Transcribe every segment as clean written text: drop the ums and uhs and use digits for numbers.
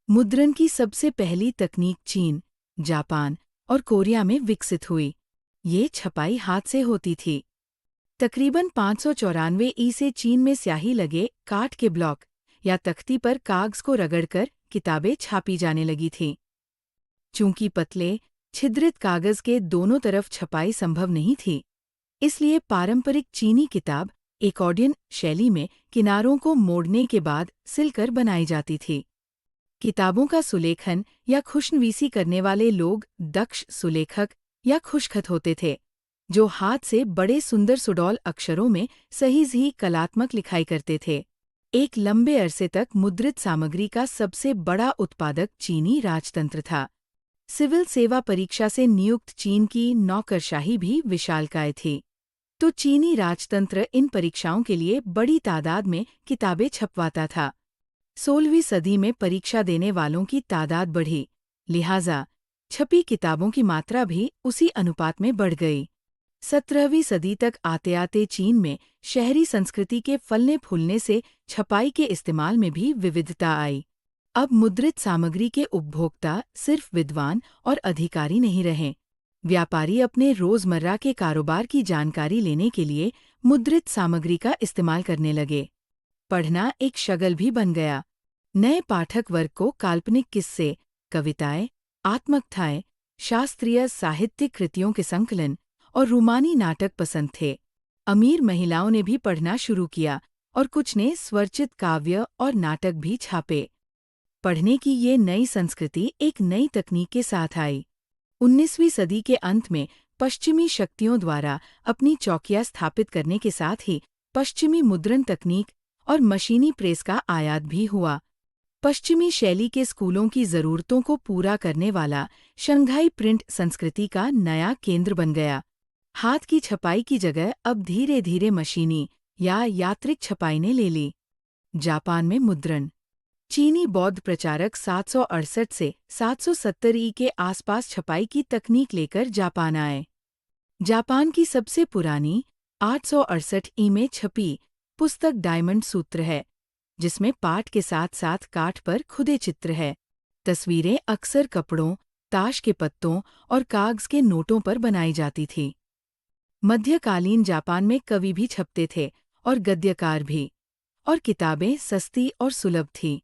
मुद्रण की सबसे पहली तकनीक चीन, जापान और कोरिया में विकसित हुई। ये छपाई हाथ से होती थी। तकरीबन 594 ई से चीन में स्याही लगे काठ के ब्लॉक या तख्ती पर कागज को रगड़कर किताबें छापी जाने लगी थीं। चूंकि पतले, छिद्रित कागज के दोनों तरफ छपाई संभव नहीं थी, इसलिए पारंपरिक चीनी किताब एकॉर्डियन शैली में किनारों को मोड़ने के बाद सिलकर बनाई जाती थी। किताबों का सुलेखन या खुशनवीसी करने वाले लोग दक्ष सुलेखक या खुशखत होते थे, जो हाथ से बड़े सुंदर सुडौल अक्षरों में सही कलात्मक लिखाई करते थे। एक लंबे अरसे तक मुद्रित सामग्री का सबसे बड़ा उत्पादक चीनी राजतंत्र था। सिविल सेवा परीक्षा से नियुक्त चीन की नौकरशाही भी विशालकाय थी, तो चीनी राजतंत्र इन परीक्षाओं के लिए बड़ी तादाद में किताबें छपवाता था। 16वीं सदी में परीक्षा देने वालों की तादाद बढ़ी, लिहाजा छपी किताबों की मात्रा भी उसी अनुपात में बढ़ गई। 17वीं सदी तक आते आते चीन में शहरी संस्कृति के फलने फूलने से छपाई के इस्तेमाल में भी विविधता आई। अब मुद्रित सामग्री के उपभोक्ता सिर्फ विद्वान और अधिकारी नहीं रहे। व्यापारी अपने रोजमर्रा के कारोबार की जानकारी लेने के लिए मुद्रित सामग्री का इस्तेमाल करने लगे। पढ़ना एक शगल भी बन गया। नए पाठक वर्ग को काल्पनिक किस्से, कविताएं, आत्मकथाएं, शास्त्रीय साहित्यिक कृतियों के संकलन और रूमानी नाटक पसंद थे। अमीर महिलाओं ने भी पढ़ना शुरू किया और कुछ ने स्वरचित काव्य और नाटक भी छापे। पढ़ने की ये नई संस्कृति एक नई तकनीक के साथ आई। 19वीं सदी के अंत में पश्चिमी शक्तियों द्वारा अपनी चौकियां स्थापित करने के साथ ही पश्चिमी मुद्रण तकनीक और मशीनी प्रेस का आयात भी हुआ। पश्चिमी शैली के स्कूलों की ज़रूरतों को पूरा करने वाला शंघाई प्रिंट संस्कृति का नया केंद्र बन गया। हाथ की छपाई की जगह अब धीरे धीरे मशीनी या यांत्रिक छपाई ने ले ली। जापान में मुद्रण। चीनी बौद्ध प्रचारक 768 से 770 ई के आसपास छपाई की तकनीक लेकर जापान आए। जापान की सबसे पुरानी 868 ई में छपी पुस्तक डायमंड सूत्र है, जिसमें पाठ के साथ साथ काठ पर खुदे चित्र है। तस्वीरें अक्सर कपड़ों, ताश के पत्तों और कागज के नोटों पर बनाई जाती थी। मध्यकालीन जापान में कवि भी छपते थे और गद्यकार भी, और किताबें सस्ती और सुलभ थीं।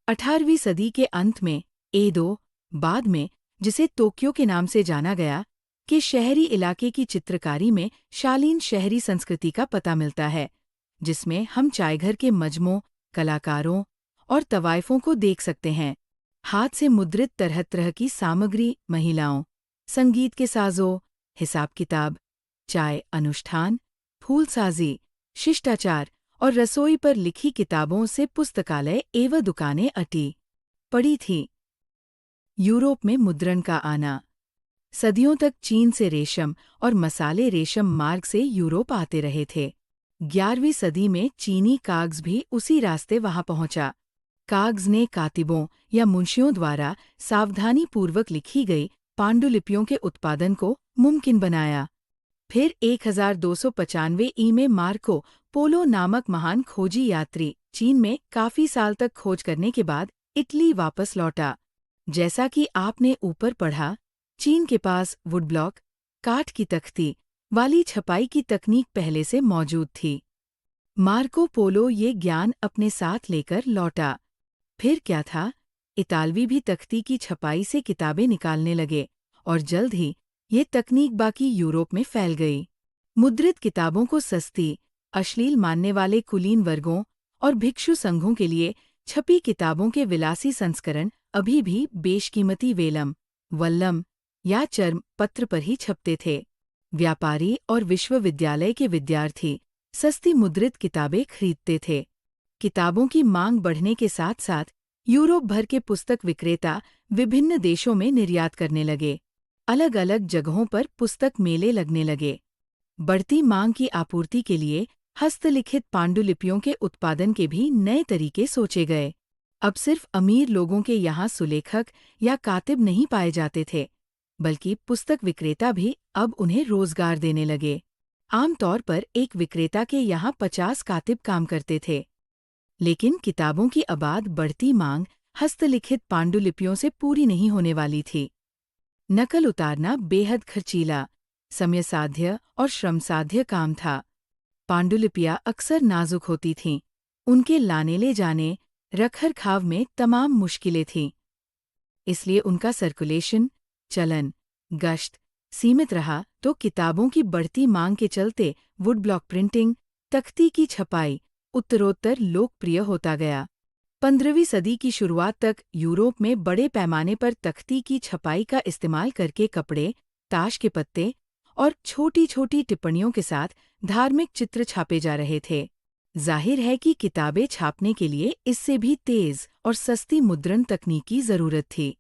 18वीं सदी के अंत में एदो, बाद में जिसे तोक्यो के नाम से जाना गया, के शहरी इलाके की चित्रकारी में शालीन शहरी संस्कृति का पता मिलता है, जिसमें हम चायघर के मजमों, कलाकारों और तवाइफों को देख सकते हैं। हाथ से मुद्रित तरह तरह की सामग्री महिलाओं, संगीत के साजों, हिसाब किताब, चाय अनुष्ठान, फूलसाजी, शिष्टाचार और रसोई पर लिखी किताबों से पुस्तकालय एवं दुकानें अटी पड़ी थीं। यूरोप में मुद्रण का आना। सदियों तक चीन से रेशम और मसाले रेशम मार्ग से यूरोप आते रहे थे। 11वीं सदी में चीनी कागज भी उसी रास्ते वहां पहुंचा। कागज ने कातिबों या मुंशियों द्वारा सावधानीपूर्वक लिखी गई पांडुलिपियों के उत्पादन को मुमकिन बनाया। फिर 1295 ई में मार्को पोलो नामक महान खोजी यात्री चीन में काफी साल तक खोज करने के बाद इटली वापस लौटा। जैसा कि आपने ऊपर पढ़ा, चीन के पास वुडब्लॉक, काठ की तख्ती वाली छपाई की तकनीक पहले से मौजूद थी। मार्को पोलो ये ज्ञान अपने साथ लेकर लौटा। फिर क्या था? इतालवी भी तख्ती की छपाई से किताबें निकालने लगे और जल्द ही ये तकनीक बाकी यूरोप में फैल गई। मुद्रित किताबों को सस्ती, अश्लील मानने वाले कुलीन वर्गों और भिक्षु संघों के लिए छपी किताबों के विलासी संस्करण अभी भी बेशकीमती वेलम, वल्लम या चर्म पत्र पर ही छपते थे। व्यापारी और विश्वविद्यालय के विद्यार्थी सस्ती मुद्रित किताबें खरीदते थे। किताबों की मांग बढ़ने के साथ साथ यूरोप भर के पुस्तक विक्रेता विभिन्न देशों में निर्यात करने लगे। अलग अलग जगहों पर पुस्तक मेले लगने लगे। बढ़ती मांग की आपूर्ति के लिए हस्तलिखित पांडुलिपियों के उत्पादन के भी नए तरीके सोचे गए। अब सिर्फ अमीर लोगों के यहाँ सुलेखक या कातिब नहीं पाए जाते थे, बल्कि पुस्तक विक्रेता भी अब उन्हें रोजगार देने लगे। आमतौर पर एक विक्रेता के यहाँ 50 कातिब काम करते थे। लेकिन किताबों की अबाध बढ़ती मांग हस्तलिखित पांडुलिपियों से पूरी नहीं होने वाली थी। नकल उतारना बेहद खर्चीला, समयसाध्य और श्रमसाध्य काम था। पांडुलिपियां अक्सर नाजुक होती थीं, उनके लाने ले जाने, रखरखाव में तमाम मुश्किलें थीं। इसलिए उनका सर्कुलेशन, चलन, गश्त सीमित रहा तो किताबों की बढ़ती मांग के चलते वुड ब्लॉक प्रिंटिंग, तख्ती की छपाई उत्तरोत्तर लोकप्रिय होता गया। 15वीं सदी की शुरुआत तक यूरोप में बड़े पैमाने पर तख्ती की छपाई का इस्तेमाल करके कपड़े, ताश के पत्ते और छोटी-छोटी टिप्पणियों के साथ धार्मिक चित्र छापे जा रहे थे। जाहिर है कि किताबें छापने के लिए इससे भी तेज और सस्ती मुद्रण तकनीक की जरूरत थी।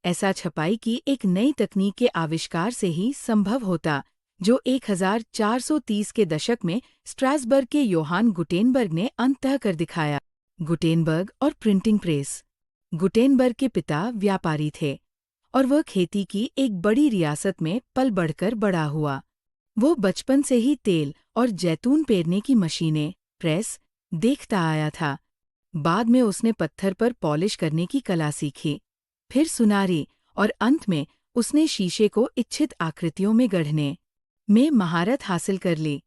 ऐसा छपाई की एक नई तकनीक के आविष्कार से ही संभव होता, जो 1430 के दशक में स्ट्रासबर्ग के योहान गुटेनबर्ग ने अंततः कर दिखाया। गुटेनबर्ग और प्रिंटिंग प्रेस। गुटेनबर्ग के पिता व्यापारी थे और वह खेती की एक बड़ी रियासत में पल बढ़कर बड़ा हुआ। वो बचपन से ही तेल और जैतून पेरने की मशीनें, प्रेस, देखता आया था। बाद में उसने पत्थर पर पॉलिश करने की कला सीखी, फिर सुनारी और अंत में उसने शीशे को इच्छित आकृतियों में गढ़ने में महारत हासिल कर ली।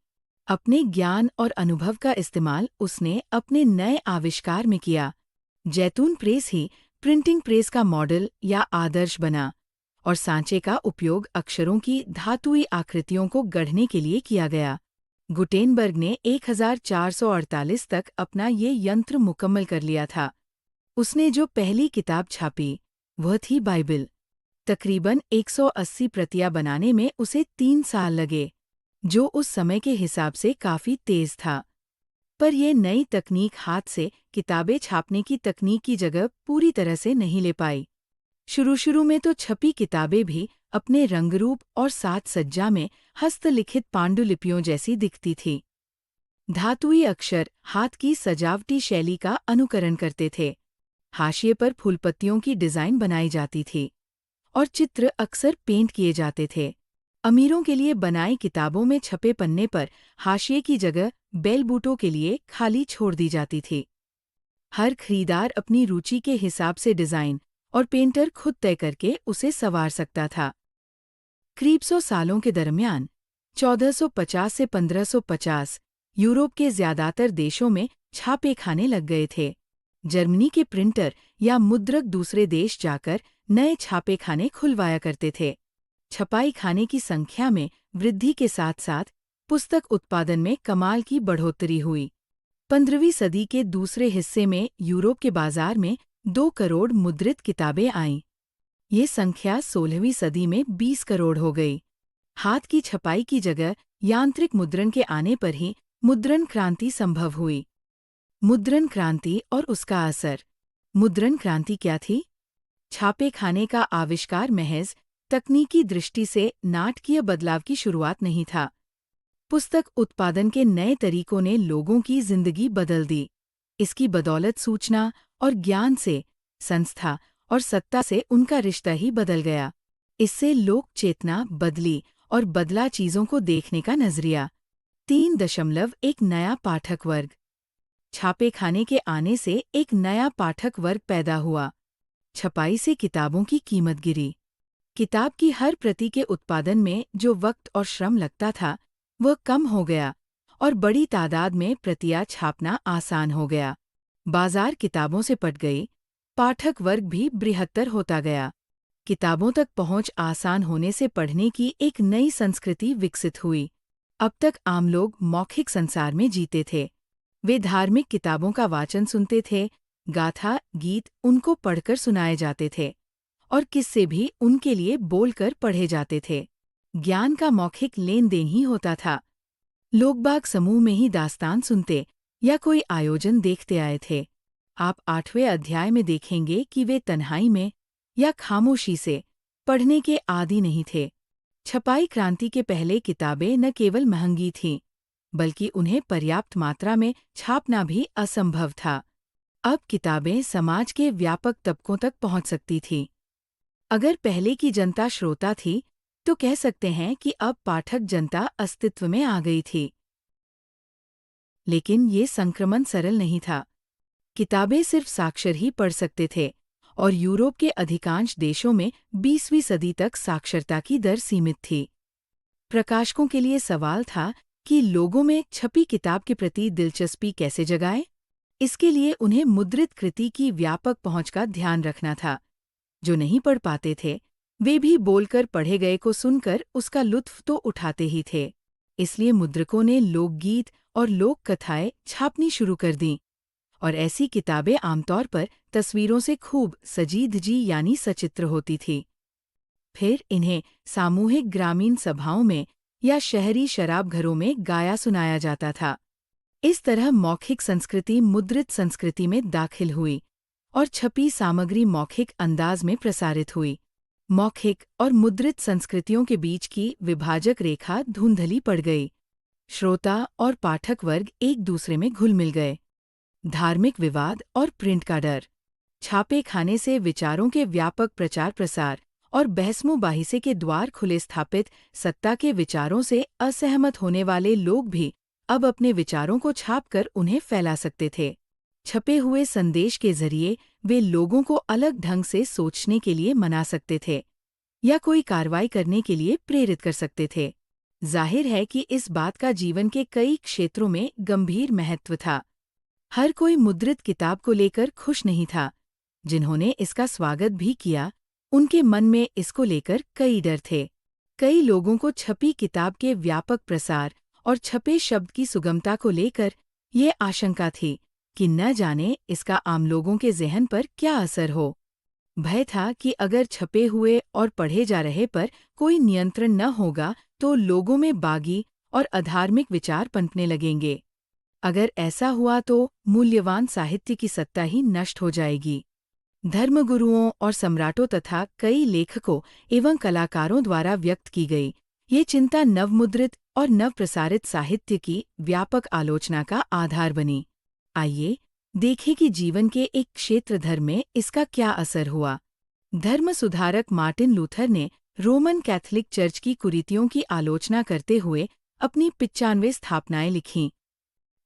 अपने ज्ञान और अनुभव का इस्तेमाल उसने अपने नए आविष्कार में किया। जैतून प्रेस ही प्रिंटिंग प्रेस का मॉडल या आदर्श बना और सांचे का उपयोग अक्षरों की धातुई आकृतियों को गढ़ने के लिए किया गया। गुटेनबर्ग ने 1448 तक अपना ये यंत्र मुकम्मल कर लिया था। उसने जो पहली किताब छापी वह थी बाइबिल। तकरीबन 180 प्रतियां बनाने में उसे 3 साल लगे, जो उस समय के हिसाब से काफी तेज था। पर यह नई तकनीक हाथ से किताबें छापने की तकनीक की जगह पूरी तरह से नहीं ले पाई। शुरू में तो छपी किताबें भी अपने रंगरूप और साज सज्जा में हस्तलिखित पांडुलिपियों जैसी दिखती थी। धातुई अक्षर हाथ की सजावटी शैली का अनुकरण करते थे। हाशिए पर फूलपत्तियों की डिजाइन बनाई जाती थी और चित्र अक्सर पेंट किए जाते थे। अमीरों के लिए बनाई किताबों में छपे पन्ने पर हाशिए की जगह बेल बूटों के लिए खाली छोड़ दी जाती थी। हर खरीदार अपनी रुचि के हिसाब से डिजाइन और पेंटर खुद तय करके उसे संवार सकता था। करीब 100 सालों के दरमियान 1450 से 1550 यूरोप के ज्यादातर देशों में छापे खाने लग गए थे। जर्मनी के प्रिंटर या मुद्रक दूसरे देश जाकर नए छापे खाने खुलवाया करते थे। छपाई खाने की संख्या में वृद्धि के साथ साथ पुस्तक उत्पादन में कमाल की बढ़ोतरी हुई। 15वीं सदी के दूसरे हिस्से में यूरोप के बाजार में 2 करोड़ मुद्रित किताबें आईं। ये संख्या 16वीं सदी में 20 करोड़ हो गई। हाथ की छपाई की जगह यांत्रिक मुद्रण के आने पर ही मुद्रण क्रांति संभव हुई। मुद्रण क्रांति और उसका असर। मुद्रण क्रांति क्या थी? छापे खाने का आविष्कार महज तकनीकी दृष्टि से नाटकीय बदलाव की शुरुआत नहीं था। पुस्तक उत्पादन के नए तरीकों ने लोगों की जिंदगी बदल दी। इसकी बदौलत सूचना और ज्ञान से, संस्था और सत्ता से उनका रिश्ता ही बदल गया। इससे लोक चेतना बदली और बदला चीजों को देखने का नजरिया। 3.1 नया पाठक वर्ग। छापे खाने के आने से एक नया पाठक वर्ग पैदा हुआ। छपाई से किताबों की कीमत गिरी। किताब की हर प्रति के उत्पादन में जो वक्त और श्रम लगता था, वह कम हो गया और बड़ी तादाद में प्रतियां छापना आसान हो गया। बाजार किताबों से पट गई, पाठक वर्ग भी बृहत्तर होता गया। किताबों तक पहुंच आसान होने से पढ़ने की एक नई संस्कृति विकसित हुई। अब तक आम लोग मौखिक संसार में जीते थे। वे धार्मिक किताबों का वाचन सुनते थे, गाथा, गीत उनको पढ़कर सुनाए जाते थे और किस्से भी उनके लिए बोलकर पढ़े जाते थे। ज्ञान का मौखिक लेन देन ही होता था। लोगबाग समूह में ही दास्तान सुनते या कोई आयोजन देखते आए थे। आप 8वें अध्याय में देखेंगे कि वे तन्हाई में या खामोशी से पढ़ने के आदी नहीं थे। छपाई क्रांति के पहले किताबें न केवल महंगी थीं, बल्कि उन्हें पर्याप्त मात्रा में छापना भी असंभव था। अब किताबें समाज के व्यापक तबकों तक पहुंच सकती थीं। अगर पहले की जनता श्रोता थी, तो कह सकते हैं कि अब पाठक जनता अस्तित्व में आ गई थी। लेकिन ये संक्रमण सरल नहीं था। किताबें सिर्फ साक्षर ही पढ़ सकते थे और यूरोप के अधिकांश देशों में 20वीं सदी तक साक्षरता की दर सीमित थी। प्रकाशकों के लिए सवाल था कि लोगों में छपी किताब के प्रति दिलचस्पी कैसे जगाएं? इसके लिए उन्हें मुद्रित कृति की व्यापक पहुंच का ध्यान रखना था। जो नहीं पढ़ पाते थे, वे भी बोलकर पढ़े गए को सुनकर उसका लुत्फ तो उठाते ही थे। इसलिए मुद्रकों ने लोकगीत और लोक कथाएं छापनी शुरू कर दीं, और ऐसी किताबें आमतौर पर तस्वीरों से खूब सजी धजी यानी सचित्र होती थी। फिर इन्हें सामूहिक ग्रामीण सभाओं में या शहरी शराबघरों में गाया सुनाया जाता था। इस तरह मौखिक संस्कृति मुद्रित संस्कृति में दाखिल हुई और छपी सामग्री मौखिक अंदाज में प्रसारित हुई। मौखिक और मुद्रित संस्कृतियों के बीच की विभाजक रेखा धुंधली पड़ गई। श्रोता और पाठक वर्ग एक दूसरे में घुल मिल गए। धार्मिक विवाद और प्रिंट का डर, छापे खाने से विचारों के व्यापक प्रचार प्रसार और बहस-मुबाहिसे के द्वार खुले। स्थापित सत्ता के विचारों से असहमत होने वाले लोग भी अब अपने विचारों को छापकर उन्हें फैला सकते थे। छपे हुए संदेश के जरिए वे लोगों को अलग ढंग से सोचने के लिए मना सकते थे या कोई कार्रवाई करने के लिए प्रेरित कर सकते थे। जाहिर है कि इस बात का जीवन के कई क्षेत्रों में गंभीर महत्व था। हर कोई मुद्रित किताब को लेकर खुश नहीं था। जिन्होंने इसका स्वागत भी किया, उनके मन में इसको लेकर कई डर थे। कई लोगों को छपी किताब के व्यापक प्रसार और छपे शब्द की सुगमता को लेकर ये आशंका थी कि न जाने इसका आम लोगों के ज़हन पर क्या असर हो। भय था कि अगर छपे हुए और पढ़े जा रहे पर कोई नियंत्रण न होगा तो लोगों में बागी और अधार्मिक विचार पनपने लगेंगे। अगर ऐसा हुआ तो मूल्यवान साहित्य की सत्ता ही नष्ट हो जाएगी। धर्मगुरुओं और सम्राटों तथा कई लेखकों एवं कलाकारों द्वारा व्यक्त की गई ये चिंता नवमुद्रित और नवप्रसारित साहित्य की व्यापक आलोचना का आधार बनी। आइए देखें कि जीवन के एक क्षेत्र धर्म में इसका क्या असर हुआ। धर्म सुधारक मार्टिन लूथर ने रोमन कैथोलिक चर्च की कुरीतियों की आलोचना करते हुए अपनी 95 स्थापनाएं लिखीं।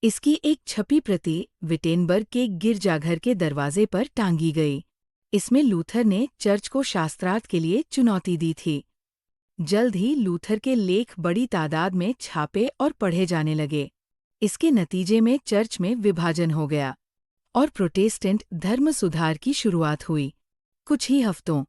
इसकी एक छपी प्रति विटेनबर्ग के गिरजाघर के दरवाजे पर टांगी गई। इसमें लूथर ने चर्च को शास्त्रार्थ के लिए चुनौती दी थी। जल्द ही लूथर के लेख बड़ी तादाद में छापे और पढ़े जाने लगे। इसके नतीजे में चर्च में विभाजन हो गया और प्रोटेस्टेंट धर्म सुधार की शुरुआत हुई। कुछ ही हफ्तों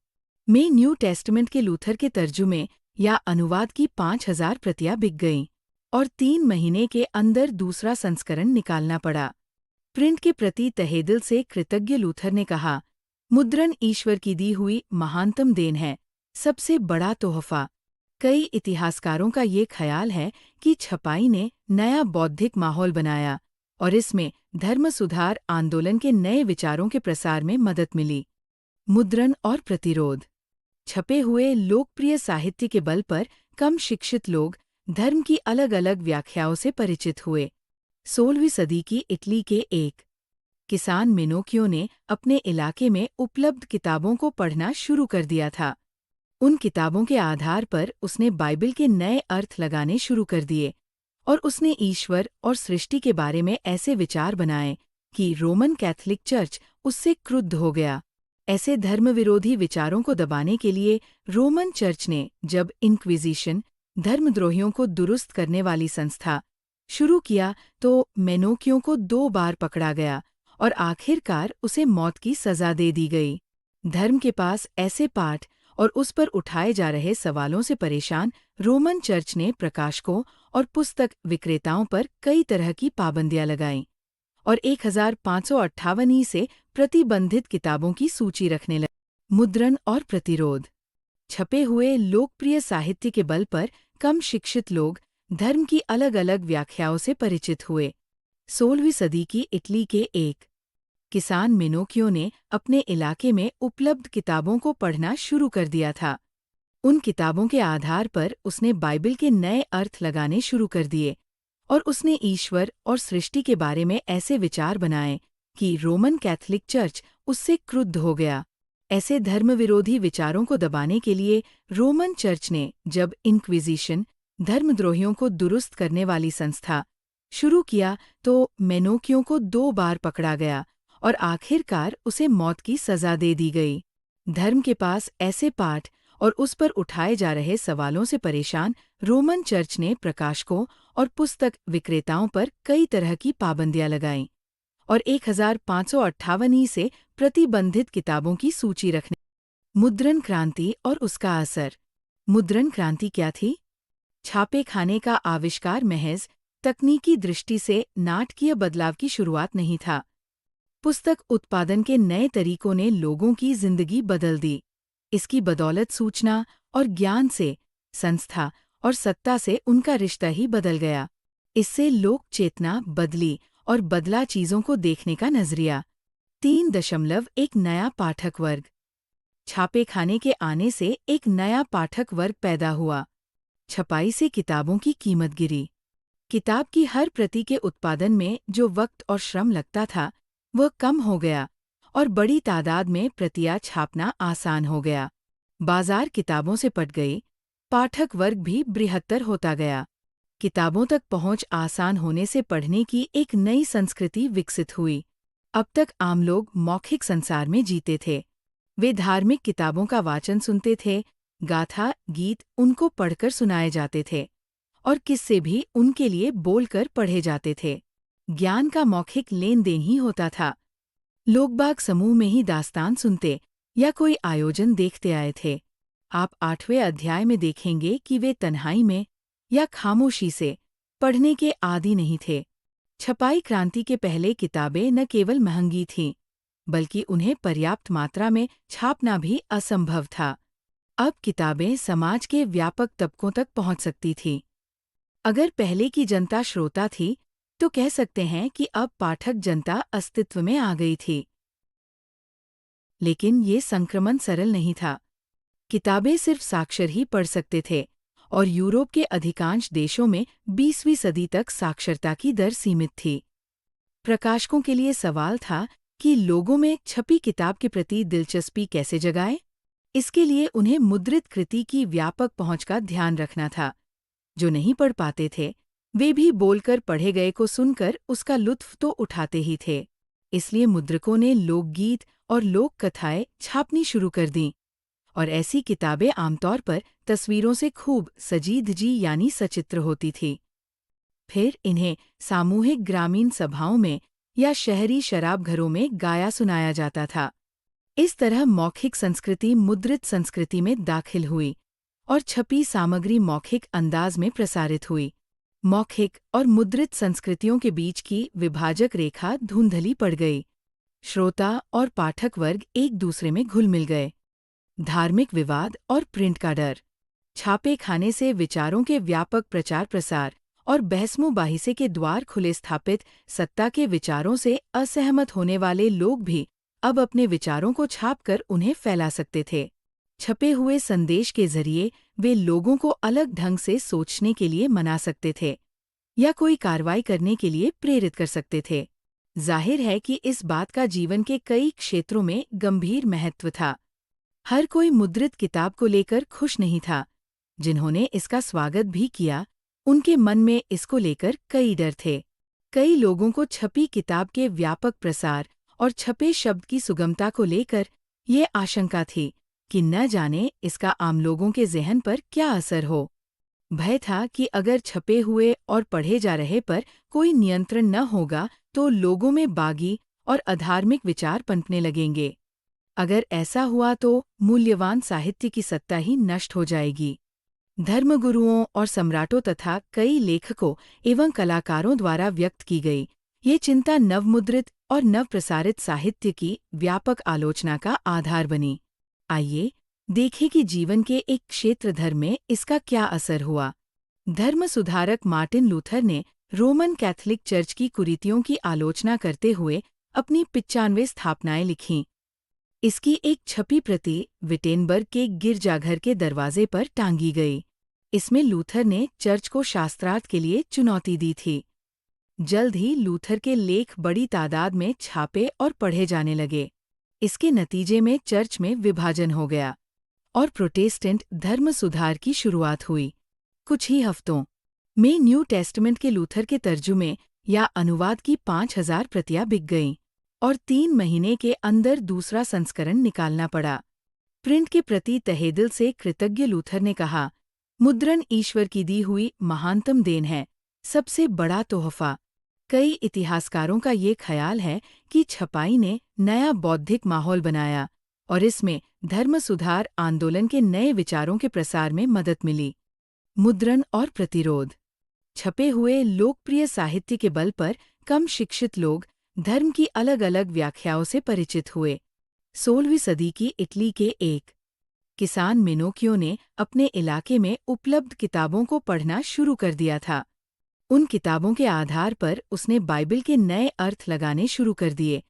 में न्यू टेस्टामेंट के लूथर के तर्जुमे या अनुवाद की 5000 प्रतियां बिक गईं और 3 महीने के अंदर दूसरा संस्करण निकालना पड़ा। प्रिंट के प्रति तहेदिल से कृतज्ञ लूथर ने कहा, मुद्रण ईश्वर की दी हुई महानतम देन है, सबसे बड़ा तोहफा। कई इतिहासकारों का ये ख्याल है कि छपाई ने नया बौद्धिक माहौल बनाया और इसमें धर्म सुधार आंदोलन के नए विचारों के प्रसार में मदद मिली। मुद्रण और प्रतिरोध। छपे हुए लोकप्रिय साहित्य के बल पर कम शिक्षित लोग धर्म की अलग अलग व्याख्याओं से परिचित हुए। 16वीं सदी की इटली के एक किसान मिनोकियो ने अपने इलाके में उपलब्ध किताबों को पढ़ना शुरू कर दिया था। उन किताबों के आधार पर उसने बाइबल के नए अर्थ लगाने शुरू कर दिए और उसने ईश्वर और सृष्टि के बारे में ऐसे विचार बनाए कि रोमन कैथोलिक चर्च उससे क्रुद्ध हो गया। ऐसे धर्मविरोधी विचारों को दबाने के लिए रोमन चर्च ने जब इंक्विजिशन, धर्मद्रोहियों को दुरुस्त करने वाली संस्था, शुरू किया तो मेनोकियो को 2 बार पकड़ा गया और आखिरकार उसे मौत की सजा दे दी गई। धर्म के पास ऐसे पाठ और उस पर उठाए जा रहे सवालों से परेशान रोमन चर्च ने प्रकाशकों और पुस्तक विक्रेताओं पर कई तरह की पाबंदियां लगाईं और 1558 से प्रतिबंधित किताबों की सूची रखने लगी। मुद्रण और प्रतिरोध। छपे हुए लोकप्रिय साहित्य के बल पर कम शिक्षित लोग धर्म की अलग अलग व्याख्याओं से परिचित हुए। 16वीं सदी की इटली के एक किसान मिनोकियो ने अपने इलाके में उपलब्ध किताबों को पढ़ना शुरू कर दिया था। उन किताबों के आधार पर उसने बाइबल के नए अर्थ लगाने शुरू कर दिए और उसने ईश्वर और सृष्टि के बारे में ऐसे विचार बनाए कि रोमन कैथोलिक चर्च उससे क्रुद्ध हो गया। ऐसे धर्मविरोधी विचारों को दबाने के लिए रोमन चर्च ने जब इंक्विजिशन, धर्मद्रोहियों को दुरुस्त करने वाली संस्था, शुरू किया तो मेनोकियो को 2 बार पकड़ा गया और आखिरकार उसे मौत की सजा दे दी गई। धर्म के पास ऐसे पाठ और उस पर उठाए जा रहे सवालों से परेशान रोमन चर्च ने प्रकाशकों और पुस्तक विक्रेताओं पर कई तरह की पाबंदियां लगाईं और 1558 से प्रतिबंधित किताबों की सूची रखने। मुद्रण क्रांति और उसका असर। मुद्रण क्रांति क्या थी? छापे खाने का आविष्कार महज तकनीकी दृष्टि से नाटकीय बदलाव की शुरुआत नहीं था। पुस्तक उत्पादन के नए तरीकों ने लोगों की जिंदगी बदल दी। इसकी बदौलत सूचना और ज्ञान से, संस्था और सत्ता से उनका रिश्ता ही बदल गया। इससे लोक चेतना बदली और बदला चीजों को देखने का नजरिया। 3 नया पाठक वर्ग। छापे खाने के आने से एक नया पाठक वर्ग पैदा हुआ। छपाई से किताबों की कीमत गिरी। किताब की हर प्रति के उत्पादन में जो वक्त और श्रम लगता था, वह कम हो गया और बड़ी तादाद में प्रतियां छापना आसान हो गया। बाजार किताबों से पट गई, पाठक वर्ग भी बृहत्तर होता गया। किताबों तक पहुंच आसान होने से पढ़ने की एक नई संस्कृति विकसित हुई। अब तक आम लोग मौखिक संसार में जीते थे। वे धार्मिक किताबों का वाचन सुनते थे, गाथा, गीत उनको पढ़कर सुनाए जाते थे और किस्से भी उनके लिए बोलकर पढ़े जाते थे। ज्ञान का मौखिक लेन देन ही होता था। लोगबाग समूह में ही दास्तान सुनते या कोई आयोजन देखते आए थे। आप 8वें अध्याय में देखेंगे कि वे तन्हाई में या खामोशी से पढ़ने के आदी नहीं थे। छपाई क्रांति के पहले किताबें न केवल महंगी थीं, बल्कि उन्हें पर्याप्त मात्रा में छापना भी असंभव था। अब किताबें समाज के व्यापक तबकों तक पहुंच सकती थीं। अगर पहले की जनता श्रोता थी, तो कह सकते हैं कि अब पाठक जनता अस्तित्व में आ गई थी। लेकिन ये संक्रमण सरल नहीं था। किताबें सिर्फ साक्षर ही पढ़ सकते थे और यूरोप के अधिकांश देशों में 20वीं सदी तक साक्षरता की दर सीमित थी। प्रकाशकों के लिए सवाल था कि लोगों में छपी किताब के प्रति दिलचस्पी कैसे जगाएं? इसके लिए उन्हें मुद्रित कृति की व्यापक पहुंच का ध्यान रखना था। जो नहीं पढ़ पाते थे, वे भी बोलकर पढ़े गए को सुनकर उसका लुत्फ तो उठाते ही थे। इसलिए मुद्रकों ने लोकगीत और लोक कथाएं छापनी शुरू कर दीं और ऐसी किताबें आमतौर पर तस्वीरों से खूब सजी धजी यानी सचित्र होती थी। फिर इन्हें सामूहिक ग्रामीण सभाओं में या शहरी शराबघरों में गाया सुनाया जाता था। इस तरह मौखिक संस्कृति मुद्रित संस्कृति में दाखिल हुई और छपी सामग्री मौखिक अंदाज में प्रसारित हुई। मौखिक और मुद्रित संस्कृतियों के बीच की विभाजक रेखा धुंधली पड़ गई। श्रोता और पाठक वर्ग एक दूसरे में घुल मिल गए। धार्मिक विवाद और प्रिंट का डर। छापे खाने से विचारों के व्यापक प्रचार प्रसार और बहस-मुबाहिसे के द्वार खुले। स्थापित सत्ता के विचारों से असहमत होने वाले लोग भी अब अपने विचारों को छापकर उन्हें फैला सकते थे। छपे हुए संदेश के जरिए वे लोगों को अलग ढंग से सोचने के लिए मना सकते थे या कोई कार्रवाई करने के लिए प्रेरित कर सकते थे। जाहिर है कि इस बात का जीवन के कई क्षेत्रों में गंभीर महत्व था। हर कोई मुद्रित किताब को लेकर खुश नहीं था। जिन्होंने इसका स्वागत भी किया, उनके मन में इसको लेकर कई डर थे। कई लोगों को छपी किताब के व्यापक प्रसार और छपे शब्द की सुगमता को लेकर ये आशंका थी कि न जाने इसका आम लोगों के ज़हन पर क्या असर हो। भय था कि अगर छपे हुए और पढ़े जा रहे पर कोई नियंत्रण न होगा तो लोगों में बागी और अधार्मिक विचार पनपने लगेंगे। अगर ऐसा हुआ तो मूल्यवान साहित्य की सत्ता ही नष्ट हो जाएगी। धर्मगुरुओं और सम्राटों तथा कई लेखकों एवं कलाकारों द्वारा व्यक्त की गई ये चिंता नवमुद्रित और नवप्रसारित साहित्य की व्यापक आलोचना का आधार बनी। आइए देखें कि जीवन के एक क्षेत्र धर्म में इसका क्या असर हुआ। धर्म सुधारक मार्टिन लूथर ने रोमन कैथोलिक चर्च की कुरीतियों की आलोचना करते हुए अपनी 95 स्थापनाएं लिखीं। इसकी एक छपी प्रति विटेनबर्ग के गिरजाघर के दरवाजे पर टांगी गई। इसमें लूथर ने चर्च को शास्त्रार्थ के लिए चुनौती दी थी। जल्द ही लूथर के लेख बड़ी तादाद में छापे और पढ़े जाने लगे। इसके नतीजे में चर्च में विभाजन हो गया और प्रोटेस्टेंट धर्म सुधार की शुरुआत हुई। कुछ ही हफ्तों में न्यू टेस्टामेंट के लूथर के तर्जुमे या अनुवाद की 5000 प्रतियां बिक गईं। और 3 महीने के अंदर दूसरा संस्करण निकालना पड़ा। प्रिंट के प्रति तहेदिल से कृतज्ञ लूथर ने कहा, मुद्रण ईश्वर की दी हुई महानतम देन है, सबसे बड़ा तोहफा। कई इतिहासकारों का ये ख्याल है कि छपाई ने नया बौद्धिक माहौल बनाया और इसमें धर्म सुधार आंदोलन के नए विचारों के प्रसार में मदद मिली। मुद्रण और प्रतिरोध। छपे हुए लोकप्रिय साहित्य के बल पर कम शिक्षित लोग धर्म की अलग अलग व्याख्याओं से परिचित हुए। 16वीं सदी की इटली के एक किसान मिनोकियो ने अपने इलाके में उपलब्ध किताबों को पढ़ना शुरू कर दिया था। उन किताबों के आधार पर उसने बाइबल के नए अर्थ लगाने शुरू कर दिए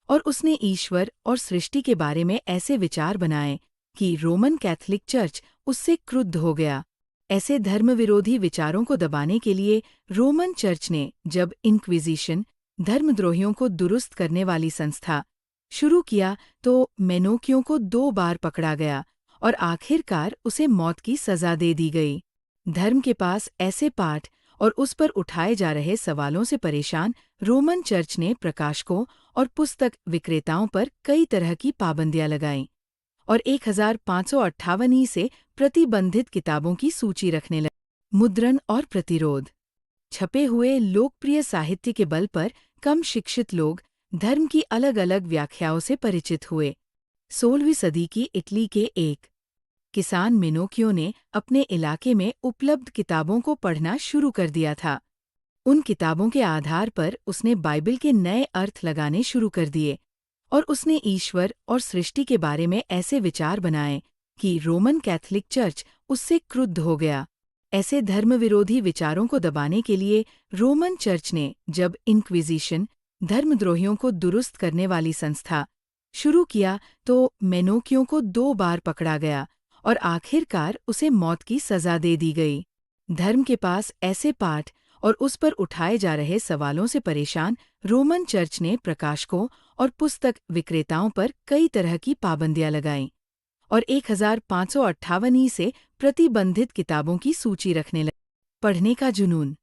और उसने ईश्वर और सृष्टि के बारे में ऐसे विचार बनाए कि रोमन कैथोलिक चर्च उससे क्रुद्ध हो गया। ऐसे धर्मविरोधी विचारों को दबाने के लिए रोमन चर्च ने जब इंक्विजिशन, धर्मद्रोहियों को दुरुस्त करने वाली संस्था, शुरू किया तो मेनोकियो को 2 बार पकड़ा गया और आखिरकार उसे मौत की सजा दे दी गई। धर्म के पास ऐसे पाठ और उस पर उठाए जा रहे सवालों से परेशान रोमन चर्च ने प्रकाशकों और पुस्तक विक्रेताओं पर कई तरह की पाबंदियां लगाईं और 1558 से प्रतिबंधित किताबों की सूची रखने लगे। मुद्रण और प्रतिरोध। छपे हुए लोकप्रिय साहित्य के बल पर कम शिक्षित लोग धर्म की अलग अलग व्याख्याओं से परिचित हुए। 16वीं सदी की इटली के एक किसान मिनोकियो ने अपने इलाके में उपलब्ध किताबों को पढ़ना शुरू कर दिया था। उन किताबों के आधार पर उसने बाइबल के नए अर्थ लगाने शुरू कर दिए और उसने ईश्वर और सृष्टि के बारे में ऐसे विचार बनाए कि रोमन कैथोलिक चर्च उससे क्रुद्ध हो गया। ऐसे धर्मविरोधी विचारों को दबाने के लिए रोमन चर्च ने जब इंक्विजिशन, धर्मद्रोहियों को दुरुस्त करने वाली संस्था, शुरू किया तो मेनोकियो को 2 बार पकड़ा गया और आखिरकार उसे मौत की सजा दे दी गई। धर्म के पास ऐसे पाठ और उस पर उठाए जा रहे सवालों से परेशान रोमन चर्च ने प्रकाशकों और पुस्तक विक्रेताओं पर कई तरह की पाबंदियां लगाईं और 1558 से प्रतिबंधित किताबों की सूची रखने लगे। पढ़ने का जुनून।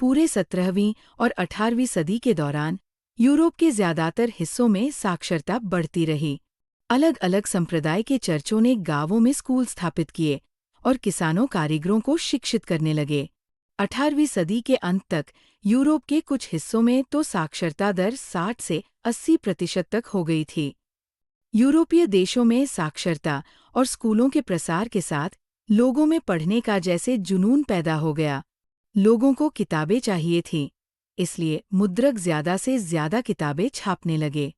पूरे 17वीं और 18वीं सदी के दौरान यूरोप के ज्यादातर हिस्सों में साक्षरता बढ़ती रही। अलग अलग संप्रदाय के चर्चों ने गांवों में स्कूल स्थापित किए और किसानों कारीगरों को शिक्षित करने लगे। 18वीं सदी के अंत तक यूरोप के कुछ हिस्सों में तो साक्षरता दर 60 से 80% तक हो गई थी। यूरोपीय देशों में साक्षरता और स्कूलों के प्रसार के साथ लोगों में पढ़ने का जैसे जुनून पैदा हो गया। लोगों को किताबें चाहिए थीं, इसलिए मुद्रक ज्यादा से ज्यादा किताबें छापने लगे।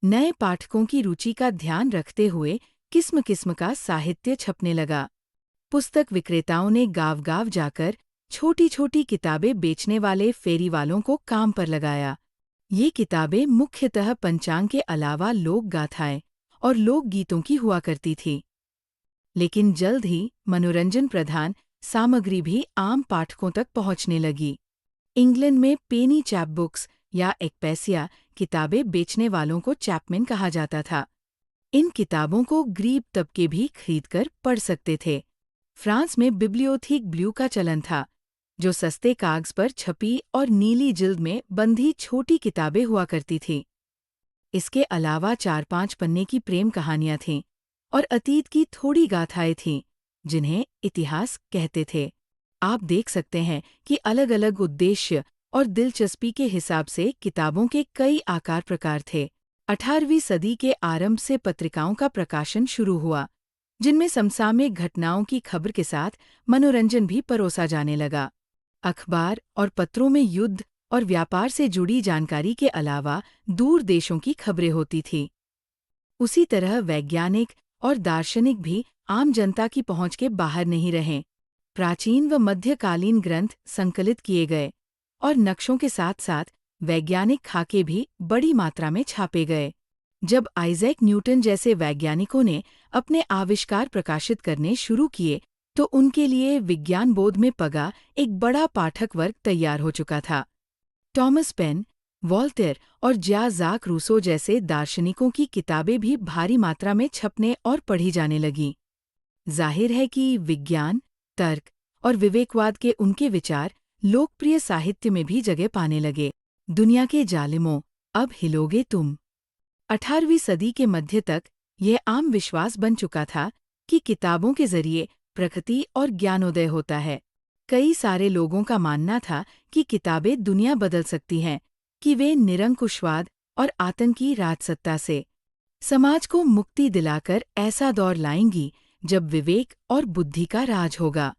नए पाठकों की रुचि का ध्यान रखते हुए किस्म किस्म का साहित्य छपने लगा। पुस्तक विक्रेताओं ने गांव-गांव जाकर छोटी छोटी किताबें बेचने वाले फेरीवालों को काम पर लगाया। ये किताबें मुख्यतः पंचांग के अलावा लोक गाथाएं और लोकगीतों की हुआ करती थी। लेकिन जल्द ही मनोरंजन प्रधान सामग्री भी आम पाठकों तक पहुंचने लगी। इंग्लैंड में पेनी चैपबुक्स या एक्पेसिया किताबें बेचने वालों को चैपमैन कहा जाता था। इन किताबों को गरीब तबके भी खरीदकर पढ़ सकते थे। फ्रांस में बिब्लियोथीक ब्लू का चलन था, जो सस्ते कागज पर छपी और नीली जिल्द में बंधी छोटी किताबें हुआ करती थी। इसके अलावा 4-5 पन्ने की प्रेम कहानियां थीं और अतीत की थोड़ी गाथाएं थीं, जिन्हें इतिहास कहते थे। आप देख सकते हैं कि अलग अलग उद्देश्य और दिलचस्पी के हिसाब से किताबों के कई आकार प्रकार थे। 18वीं सदी के आरंभ से पत्रिकाओं का प्रकाशन शुरू हुआ, जिनमें समसामयिक घटनाओं की खबर के साथ मनोरंजन भी परोसा जाने लगा। अखबार और पत्रों में युद्ध और व्यापार से जुड़ी जानकारी के अलावा दूर देशों की खबरें होती थीं। उसी तरह वैज्ञानिक और दार्शनिक भी आम जनता की पहुंच के बाहर नहीं रहे। प्राचीन व मध्यकालीन ग्रंथ संकलित किए गए और नक्शों के साथ साथ वैज्ञानिक खाके भी बड़ी मात्रा में छापे गए। जब आइजैक न्यूटन जैसे वैज्ञानिकों ने अपने आविष्कार प्रकाशित करने शुरू किए, तो उनके लिए विज्ञान बोध में पगा एक बड़ा पाठक वर्ग तैयार हो चुका था। टॉमस पेन, वॉल्टेयर और ज़ाक रूसो जैसे दार्शनिकों की किताबें भी भारी मात्रा में छपने और पढ़ी जाने लगीं। जाहिर है कि विज्ञान, तर्क और विवेकवाद के उनके विचार लोकप्रिय साहित्य में भी जगह पाने लगे। दुनिया के जालिमों, अब हिलोगे तुम। 18वीं सदी के मध्य तक यह आम विश्वास बन चुका था कि किताबों के जरिए प्रकृति और ज्ञानोदय होता है। कई सारे लोगों का मानना था कि किताबें दुनिया बदल सकती हैं, कि वे निरंकुशवाद और आतंकी राजसत्ता से समाज को मुक्ति दिलाकर ऐसा दौर लाएंगी जब विवेक और बुद्धि का राज होगा।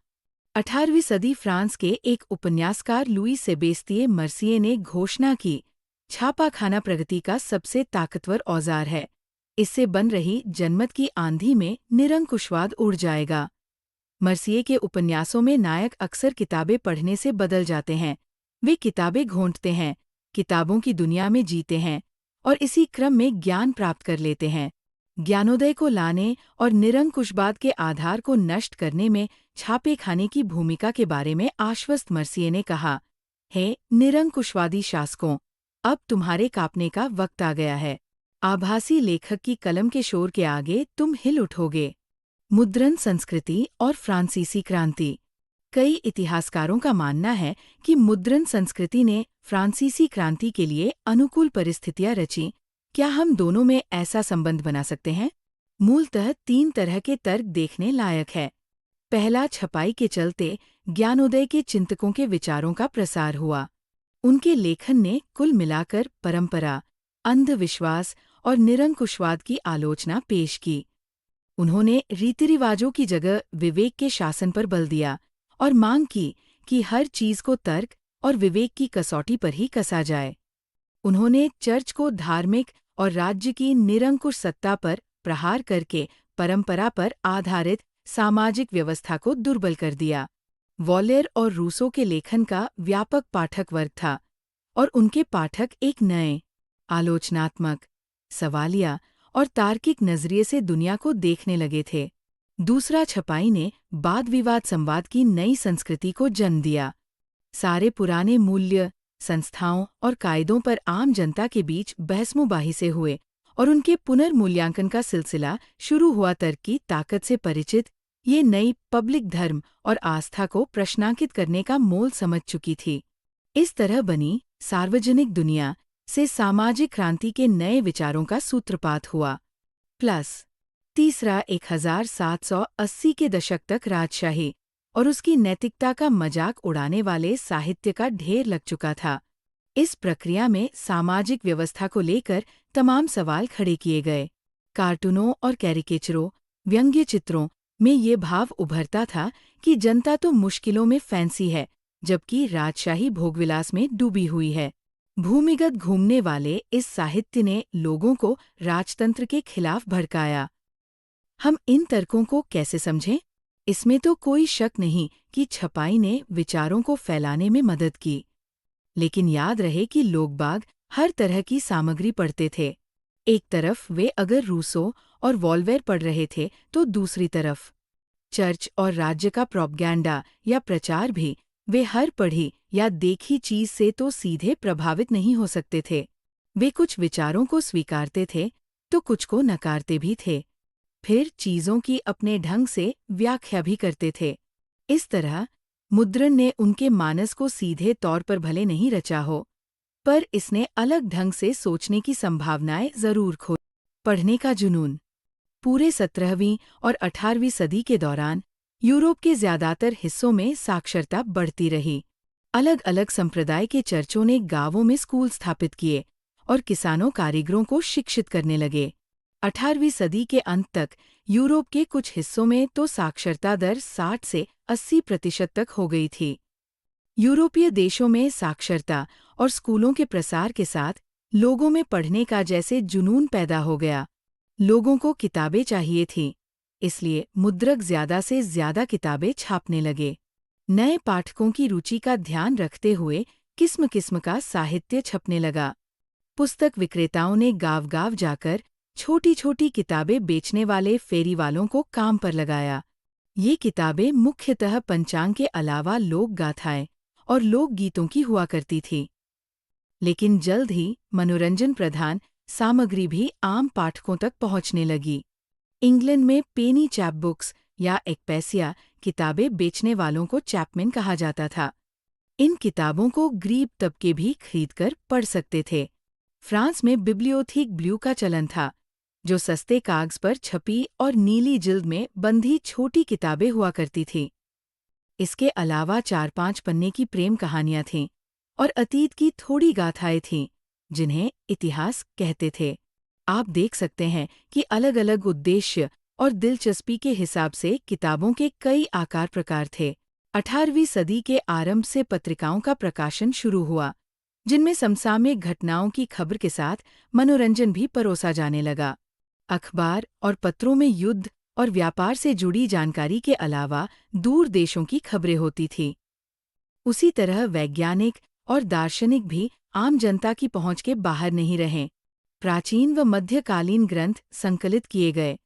18वीं सदी फ्रांस के एक उपन्यासकार लुई सेबेस्तिये मर्सिये ने घोषणा की, छापाखाना प्रगति का सबसे ताकतवर औजार है। इससे बन रही जनमत की आंधी में निरंकुशवाद उड़ जाएगा। मर्सिये के उपन्यासों में नायक अक्सर किताबें पढ़ने से बदल जाते हैं। वे किताबें घोंटते हैं, किताबों की दुनिया में जीते हैं और इसी क्रम में ज्ञान प्राप्त कर लेते हैं। ज्ञानोदय को लाने और निरंकुशवाद के आधार को नष्ट करने में छापे खाने की भूमिका के बारे में आश्वस्त मर्सिये ने कहा, हे निरंकुशवादी शासकों, अब तुम्हारे कांपने का वक्त आ गया है। आभासी लेखक की कलम के शोर के आगे तुम हिल उठोगे। मुद्रण संस्कृति और फ्रांसीसी क्रांति। कई इतिहासकारों का मानना है कि मुद्रण संस्कृति ने फ्रांसीसी क्रांति के लिए अनुकूल परिस्थितियां रची। क्या हम दोनों में ऐसा संबंध बना सकते हैं? मूलतः 3 तरह के तर्क देखने लायक है। पहला, छपाई के चलते ज्ञानोदय के चिंतकों के विचारों का प्रसार हुआ। उनके लेखन ने कुल मिलाकर परंपरा, अंधविश्वास और निरंकुशवाद की आलोचना पेश की। उन्होंने रीति-रिवाजों की जगह विवेक के शासन पर बल दिया और मांग की कि हर चीज को तर्क और विवेक की कसौटी पर ही कसा जाए। उन्होंने चर्च को धार्मिक और राज्य की निरंकुश सत्ता पर प्रहार करके परंपरा पर आधारित सामाजिक व्यवस्था को दुर्बल कर दिया। वॉलेर और रूसो के लेखन का व्यापक पाठक वर्ग था और उनके पाठक एक नए, आलोचनात्मक, सवालिया और तार्किक नजरिए से दुनिया को देखने लगे थे। दूसरा, छपाई ने वाद विवाद संवाद की नई संस्कृति को जन्म दिया। सारे पुराने मूल्य, संस्थाओं और कायदों पर आम जनता के बीच बहसमुबाही से हुए और उनके पुनर्मूल्यांकन का सिलसिला शुरू हुआ। तर्क की ताकत से परिचित ये नई पब्लिक धर्म और आस्था को प्रश्नांकित करने का मोल समझ चुकी थी। इस तरह बनी सार्वजनिक दुनिया से सामाजिक क्रांति के नए विचारों का सूत्रपात हुआ। तीसरा, 1780 के दशक तक राजशाही और उसकी नैतिकता का मजाक उड़ाने वाले साहित्य का ढेर लग चुका था। इस प्रक्रिया में सामाजिक व्यवस्था को लेकर तमाम सवाल खड़े किए गए। कार्टूनों और कैरिकेचरों, व्यंग्य चित्रों में ये भाव उभरता था कि जनता तो मुश्किलों में फंसी है, जबकि राजशाही भोगविलास में डूबी हुई है। भूमिगत घूमने वाले इस साहित्य ने लोगों को राजतंत्र के खिलाफ भड़काया। हम इन तर्कों को कैसे समझें? इसमें तो कोई शक नहीं कि छपाई ने विचारों को फैलाने में मदद की। लेकिन याद रहे कि लोगबाग हर तरह की सामग्री पढ़ते थे। एक तरफ वे अगर रूसो और वॉल्वेर पढ़ रहे थे तो दूसरी तरफ चर्च और राज्य का प्रोपगैंडा या प्रचार भी वे हर पढ़ी या देखी चीज से तो सीधे प्रभावित नहीं हो सकते थे। वे कुछ विचारों को स्वीकारते थे तो कुछ को नकारते भी थे, फिर चीजों की अपने ढंग से व्याख्या भी करते थे। इस तरह मुद्रण ने उनके मानस को सीधे तौर पर भले नहीं रचा हो, पर इसने अलग ढंग से सोचने की संभावनाएं जरूर खोई। पढ़ने का जुनून। पूरे 17वीं और 18वीं सदी के दौरान यूरोप के ज्यादातर हिस्सों में साक्षरता बढ़ती रही। अलग अलग संप्रदाय के चर्चों ने गांवों में स्कूल स्थापित किए और किसानों कारीगरों को शिक्षित करने लगे। 18वीं सदी के अंत तक यूरोप के कुछ हिस्सों में तो साक्षरता दर 60 से 80% तक हो गई थी। यूरोपीय देशों में साक्षरता और स्कूलों के प्रसार के साथ लोगों में पढ़ने का जैसे जुनून पैदा हो गया। लोगों को किताबें चाहिए थीं, इसलिए मुद्रक ज्यादा से ज्यादा किताबें छापने लगे। नए पाठकों की रुचि का ध्यान रखते हुए किस्म किस्म का साहित्य छपने लगा। पुस्तक विक्रेताओं ने गांव-गांव जाकर छोटी छोटी किताबें बेचने वाले फेरी वालों को काम पर लगाया। ये किताबें मुख्यतः पंचांग के अलावा लोक गाथाएं और लोक गीतों की हुआ करती थी। लेकिन जल्द ही मनोरंजन प्रधान सामग्री भी आम पाठकों तक पहुंचने लगी। इंग्लैंड में पेनी चैपबुक्स या एकपैसिया किताबें बेचने वालों को चैपमैन कहा जाता था। इन किताबों को गरीब तबके भी खरीदकर पढ़ सकते थे। फ्रांस में बिब्लियोथीक ब्लू का चलन था, जो सस्ते कागज पर छपी और नीली जिल्द में बंधी छोटी किताबें हुआ करती थीं। इसके अलावा 4-5 पन्ने की प्रेम कहानियां थीं और अतीत की थोड़ी गाथाएं थीं, जिन्हें इतिहास कहते थे। आप देख सकते हैं कि अलग-अलग उद्देश्य और दिलचस्पी के हिसाब से किताबों के कई आकार प्रकार थे। 18वीं सदी के आरंभ से पत्रिकाओं का प्रकाशन शुरू हुआ, जिनमें समसामयिक घटनाओं की खबर के साथ मनोरंजन भी परोसा जाने लगा। अखबार और पत्रों में युद्ध और व्यापार से जुड़ी जानकारी के अलावा दूर देशों की खबरें होती थीं। उसी तरह वैज्ञानिक और दार्शनिक भी आम जनता की पहुंच के बाहर नहीं रहे। प्राचीन व मध्यकालीन ग्रंथ संकलित किए गए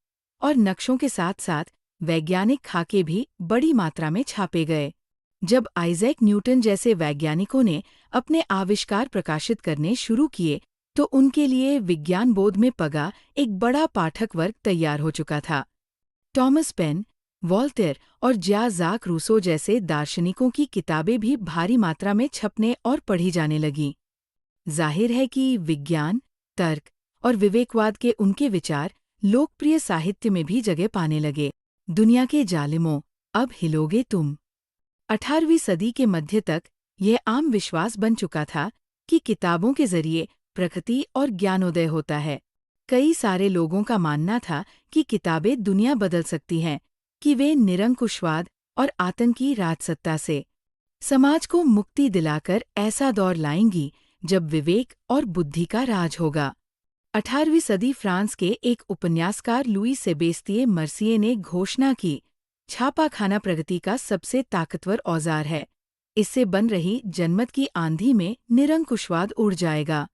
और नक्शों के साथ साथ वैज्ञानिक खाके भी बड़ी मात्रा में छापे गए। जब आइजैक न्यूटन जैसे वैज्ञानिकों ने अपने आविष्कार प्रकाशित करने शुरू किए, तो उनके लिए विज्ञान बोध में पगा एक बड़ा पाठक वर्ग तैयार हो चुका था। टॉमस पेन, वॉल्टेयर और ज्याँ-जाक रूसो जैसे दार्शनिकों की किताबें भी भारी मात्रा में छपने और पढ़ी जाने लगीं। जाहिर है कि विज्ञान, तर्क और विवेकवाद के उनके विचार लोकप्रिय साहित्य में भी जगह पाने लगे। दुनिया के जालिमों, अब हिलोगे तुम। 18वीं सदी के मध्य तक यह आम विश्वास बन चुका था कि किताबों के जरिए प्रकृति और ज्ञानोदय होता है। कई सारे लोगों का मानना था कि किताबें दुनिया बदल सकती हैं, कि वे निरंकुशवाद और आतंकी राजसत्ता से समाज को मुक्ति दिलाकर ऐसा दौर लाएंगी जब विवेक और बुद्धि का राज होगा। 18वीं सदी फ्रांस के एक उपन्यासकार लुई सेबेस्तिये मर्सिये ने घोषणा की, छापाखाना प्रगति का सबसे ताकतवर औजार है। इससे बन रही जनमत की आंधी में निरंकुशवाद उड़ जाएगा।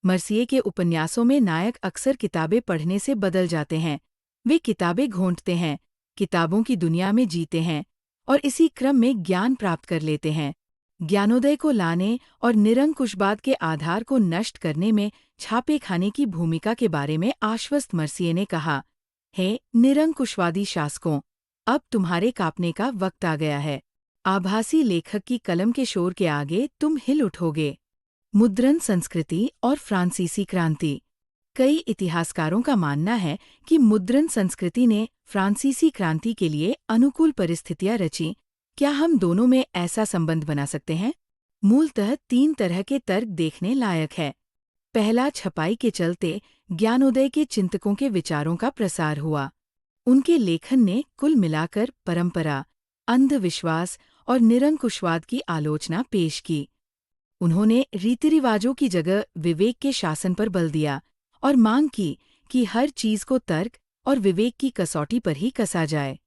मर्सिये के उपन्यासों में नायक अक्सर किताबें पढ़ने से बदल जाते हैं। वे किताबें घोंटते हैं, किताबों की दुनिया में जीते हैं और इसी क्रम में ज्ञान प्राप्त कर लेते हैं। ज्ञानोदय को लाने और निरंकुशवाद के आधार को नष्ट करने में छापेखाने की भूमिका के बारे में आश्वस्त मर्सिये ने कहा, हे निरंकुशवादी शासकों, अब तुम्हारे कांपने का वक्त आ गया है। आभासी लेखक की कलम के शोर के आगे तुम हिल उठोगे। मुद्रण संस्कृति और फ्रांसीसी क्रांति। कई इतिहासकारों का मानना है कि मुद्रण संस्कृति ने फ्रांसीसी क्रांति के लिए अनुकूल परिस्थितियां रची। क्या हम दोनों में ऐसा संबंध बना सकते हैं? मूलतः 3 तरह के तर्क देखने लायक है। पहला, छपाई के चलते ज्ञानोदय के चिंतकों के विचारों का प्रसार हुआ। उनके लेखन ने कुल मिलाकर परंपरा, अंधविश्वास और निरंकुशवाद की आलोचना पेश की। उन्होंने रीति-रिवाजों की जगह विवेक के शासन पर बल दिया और मांग की कि हर चीज को तर्क और विवेक की कसौटी पर ही कसा जाए।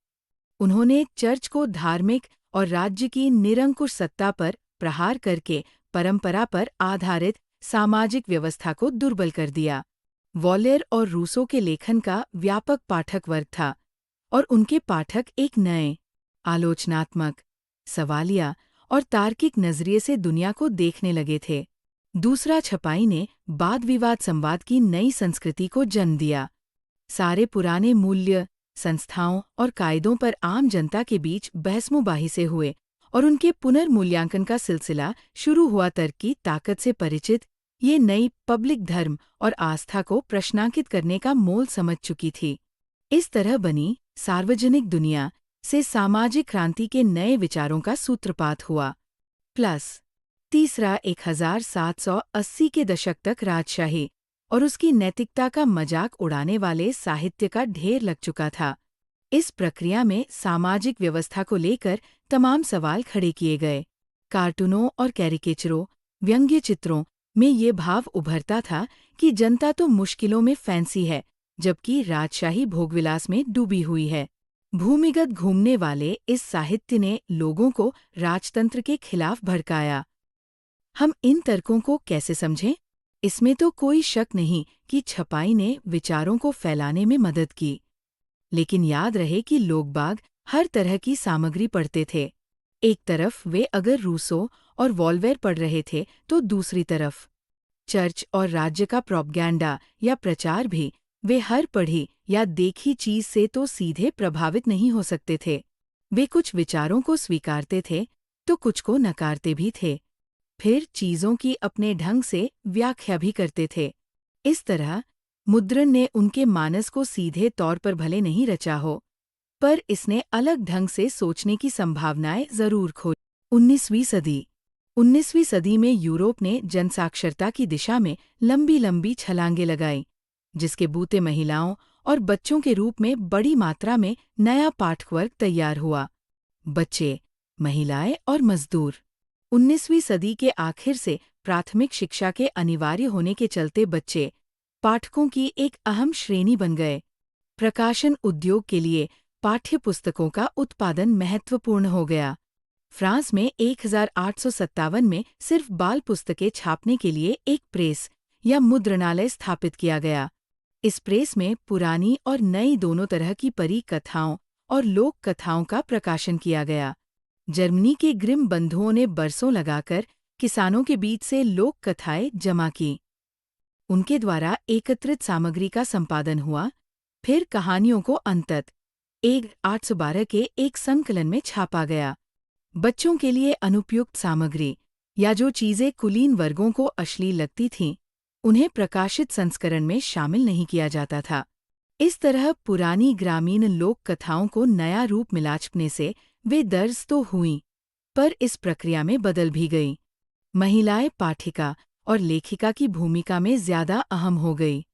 उन्होंने चर्च को धार्मिक और राज्य की निरंकुश सत्ता पर प्रहार करके परंपरा पर आधारित सामाजिक व्यवस्था को दुर्बल कर दिया। वॉलेयर और रूसो के लेखन का व्यापक पाठक वर्ग था और उनके पाठक एक नए, आलोचनात्मक, सवालिया और तार्किक नजरिए से दुनिया को देखने लगे थे। दूसरा, छपाई ने वाद-विवाद संवाद की नई संस्कृति को जन्म दिया। सारे पुराने मूल्य, संस्थाओं और कायदों पर आम जनता के बीच बहस-मुबाही से हुए और उनके पुनर्मूल्यांकन का सिलसिला शुरू हुआ। तर्क की ताकत से परिचित ये नई पब्लिक धर्म और आस्था को प्रश्नांकित करने का मोल समझ चुकी थी। इस तरह बनी सार्वजनिक दुनिया से सामाजिक क्रांति के नए विचारों का सूत्रपात हुआ। तीसरा, 1780 के दशक तक राजशाही और उसकी नैतिकता का मजाक उड़ाने वाले साहित्य का ढेर लग चुका था। इस प्रक्रिया में सामाजिक व्यवस्था को लेकर तमाम सवाल खड़े किए गए। कार्टूनों और कैरिकेचरों, व्यंग्य चित्रों में ये भाव उभरता था कि जनता तो मुश्किलों में फैंसी है, जबकि राजशाही भोगविलास में डूबी हुई है। भूमिगत घूमने वाले इस साहित्य ने लोगों को राजतंत्र के खिलाफ भड़काया। हम इन तर्कों को कैसे समझें? इसमें तो कोई शक नहीं कि छपाई ने विचारों को फैलाने में मदद की। लेकिन याद रहे कि लोग-बाग हर तरह की सामग्री पढ़ते थे। एक तरफ वे अगर रूसो और वॉल्टेयर पढ़ रहे थे, तो दूसरी तरफ चर्च और राज्य का प्रोपगैंडा या प्रचार भी वे हर पढ़ी या देखी चीज से तो सीधे प्रभावित नहीं हो सकते थे। वे कुछ विचारों को स्वीकारते थे, तो कुछ को नकारते भी थे। फिर चीज़ों की अपने ढंग से व्याख्या भी करते थे। इस तरह मुद्रण ने उनके मानस को सीधे तौर पर भले नहीं रचा हो, पर इसने अलग ढंग से सोचने की संभावनाएं जरूर खोई। 19वीं सदी 19वीं सदी में यूरोप ने जनसाक्षरता की दिशा में लंबी लंबी छलांगे लगाई, जिसके बूते महिलाओं और बच्चों के रूप में बड़ी मात्रा में नया पाठवर्ग तैयार हुआ। बच्चे, महिलाएं और मजदूर। 19वीं सदी के आखिर से प्राथमिक शिक्षा के अनिवार्य होने के चलते बच्चे पाठकों की एक अहम श्रेणी बन गए। प्रकाशन उद्योग के लिए पाठ्य पुस्तकों का उत्पादन महत्वपूर्ण हो गया। फ्रांस में 1857 में सिर्फ बाल पुस्तकें छापने के लिए एक प्रेस या मुद्रणालय स्थापित किया गया। इस प्रेस में पुरानी और नई दोनों तरह की परी कथाओं और लोक कथाओं का प्रकाशन किया गया। जर्मनी के ग्रिम बंधुओं ने बरसों लगाकर किसानों के बीच से लोक कथाएं जमा की। उनके द्वारा एकत्रित सामग्री का संपादन हुआ, फिर कहानियों को अंततः 1812 के एक संकलन में छापा गया। बच्चों के लिए अनुपयुक्त सामग्री या जो चीज़ें कुलीन वर्गों को अश्लील लगती थीं, उन्हें प्रकाशित संस्करण में शामिल नहीं किया जाता था। इस तरह पुरानी ग्रामीण लोक कथाओं को नया रूप मिलाने से वे दर्ज तो हुईं, पर इस प्रक्रिया में बदल भी गईं। महिलाएं पाठिका और लेखिका की भूमिका में ज्यादा अहम हो गई।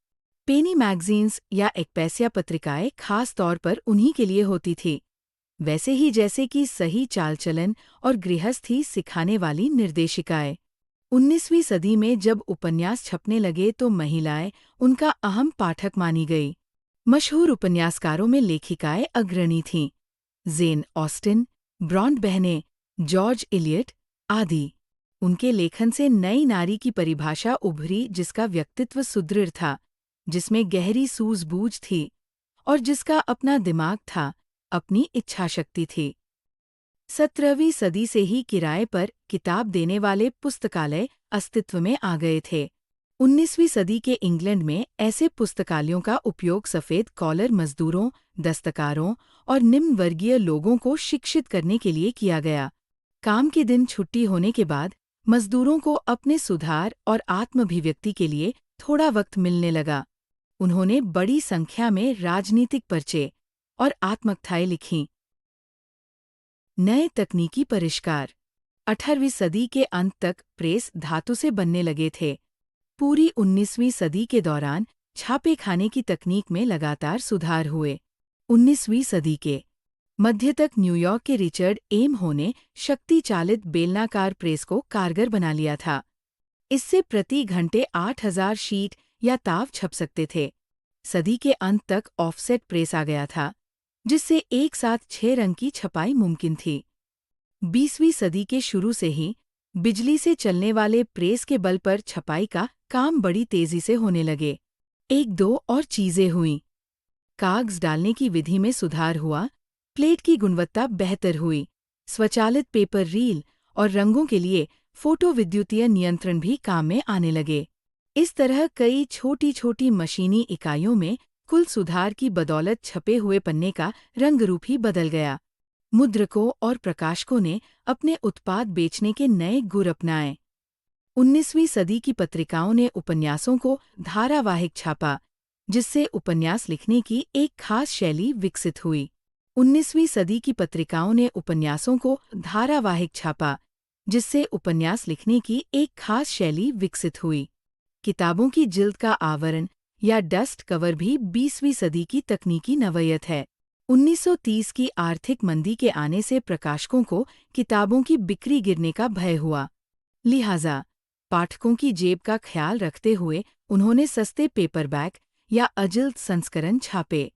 पेनी मैगजीन्स या एक्सप्रेस पत्रिकाएं खास तौर पर उन्हीं के लिए होती थी, वैसे ही जैसे कि सही चाल चलन और गृहस्थी सिखाने वाली निर्देशिकाएं। 19वीं सदी में जब उपन्यास छपने लगे तो महिलाएं उनका अहम पाठक मानी गई। मशहूर उपन्यासकारों में लेखिकाएं अग्रणी थीं, जेन ऑस्टिन, ब्रॉन्ट बहनें, जॉर्ज इलियट आदि। उनके लेखन से नई नारी की परिभाषा उभरी, जिसका व्यक्तित्व सुदृढ़ था, जिसमें गहरी सूझबूझ थी और जिसका अपना दिमाग था, अपनी इच्छाशक्ति थी। 17वीं सदी से ही किराए पर किताब देने वाले पुस्तकालय अस्तित्व में आ गए थे। 19वीं सदी के इंग्लैंड में ऐसे पुस्तकालयों का उपयोग सफ़ेद कॉलर मजदूरों, दस्तकारों और निम्न वर्गीय लोगों को शिक्षित करने के लिए किया गया। काम के दिन छुट्टी होने के बाद मजदूरों को अपने सुधार और आत्माभिव्यक्ति के लिए थोड़ा वक्त मिलने लगा। उन्होंने बड़ी संख्या में राजनीतिक पर्चे और आत्मकथाएं लिखीं। नए तकनीकी परिष्कार। 18वीं सदी के अंत तक प्रेस धातु से बनने लगे थे। पूरी 19वीं सदी के दौरान छापे खाने की तकनीक में लगातार सुधार हुए। 19वीं सदी के मध्य तक न्यूयॉर्क के रिचर्ड एम हो ने शक्ति चालित बेलनाकार प्रेस को कारगर बना लिया था। इससे प्रति घंटे 8000 शीट या ताव छप सकते थे। सदी के अंत तक ऑफसेट प्रेस आ गया था, जिससे एक साथ 6 रंग की छपाई मुमकिन थी। 20वीं सदी के शुरू से ही बिजली से चलने वाले प्रेस के बल पर छपाई का काम बड़ी तेजी से होने लगे। एक दो और चीजें हुईं। कागज डालने की विधि में सुधार हुआ, प्लेट की गुणवत्ता बेहतर हुई, स्वचालित पेपर रील और रंगों के लिए फोटो विद्युतीय नियंत्रण भी काम में आने लगे। इस तरह कई छोटी छोटी मशीनी इकाइयों में कुल सुधार की बदौलत छपे हुए पन्ने का रंग रूप ही बदल गया। मुद्रकों और प्रकाशकों ने अपने उत्पाद बेचने के नए गुर अपनाए। 19वीं सदी की पत्रिकाओं ने उपन्यासों को धारावाहिक छापा, जिससे उपन्यास लिखने की एक खास शैली विकसित हुई। 19वीं सदी की पत्रिकाओं ने उपन्यासों को धारावाहिक छापा, जिससे उपन्यास लिखने की एक खास शैली विकसित हुई। किताबों की जिल्द का आवरण या डस्ट कवर भी 20वीं सदी की तकनीकी नवायत है। 1930 की आर्थिक मंदी के आने से प्रकाशकों को किताबों की बिक्री गिरने का भय हुआ। लिहाजा पाठकों की जेब का ख्याल रखते हुए उन्होंने सस्ते पेपरबैक या अजिल्द संस्करण छापे।